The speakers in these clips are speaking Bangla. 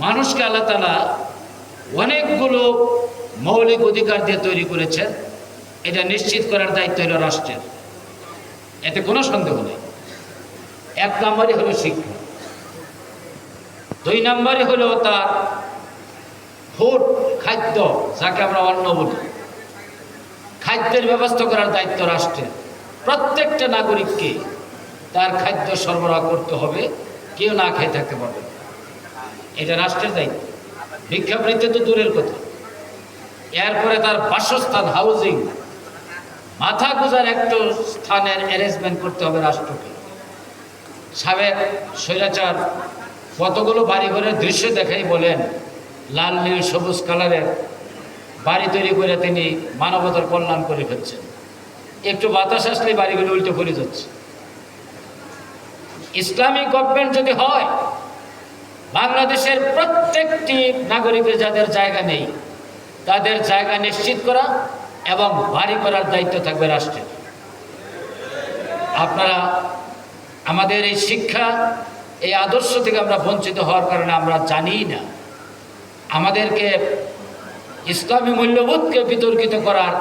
মানুষকে আল্লাহ তাআলা অনেকগুলো মৌলিক অধিকার দিয়ে তৈরি করেছেন। এটা নিশ্চিত করার দায়িত্ব হলো রাষ্ট্রের, এতে কোনো সন্দেহ নেই। 1 নম্বরই হলো শিক্ষা, 2 নম্বরই হলো তার ফুড, খাদ্য, যাকে আমরা অন্ন বলি। খাদ্যের ব্যবস্থা করার দায়িত্ব রাষ্ট্রের। প্রত্যেকটা নাগরিককে তার খাদ্য সরবরাহ করতে হবে, কেউ না খেয়ে থাকতে পারবে না, এটা রাষ্ট্রের দায়িত্ব। ভিক্ষাবৃত্তি তো দূরের কথা, এরপরে তার বাসস্থান, হাউজিং, মাথা গোঁজার একটা স্থানের অ্যারেঞ্জমেন্ট করতে হবে রাষ্ট্রকে। সাবেক স্বৈরাচার কতগুলো বাড়িঘরের দৃশ্য দেখাই বলেন, লাল নীল সবুজ কালারের বাড়ি তৈরি করে তিনি মানবতার কল্যাণ করে ফেলছেন। একটু বাতাস আসলে বাড়িগুলো উল্টে পড়ে যাচ্ছে। ইসলামিক গভর্নমেন্ট যদি হয়, বাংলাদেশের প্রত্যেকটি নাগরিকের যাদের জায়গা নেই তাদের জায়গা নিশ্চিত করা এবং বাড়ি করার দায়িত্ব থাকবে রাষ্ট্রের। আপনারা আমাদের এই শিক্ষা, এই আদর্শ থেকে আমরা বঞ্চিত হওয়ার কারণে আমরা জানি না। আমাদেরকে ইসলামী মূল্যবোধকে বিতর্কিত করার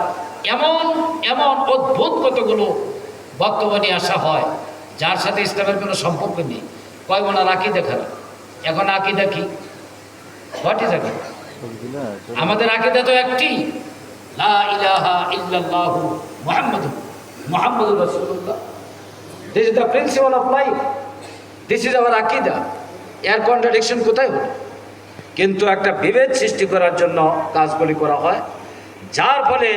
এমন এমন অদ্ভুত কতগুলো বক্তব্য নিয়ে আসা হয় যার সাথে ইসলামের কোনো সম্পর্ক নেই। কয় ওনার আকিদা খারাপ। এখন আকিদা কি? হোয়াট ইজ আকিদা? আমাদের আকিদা তো একটি, লা ইলাহা ইল্লাল্লাহু মুহাম্মাদুর রাসূলুল্লাহ। This is the principle of life, this is our আকিদা। এর কন্ট্রাডিকশন কোথায় হলো? কিন্তু একটা বিভেদ সৃষ্টি করার জন্য কাজগুলি করা হয়, যার ফলে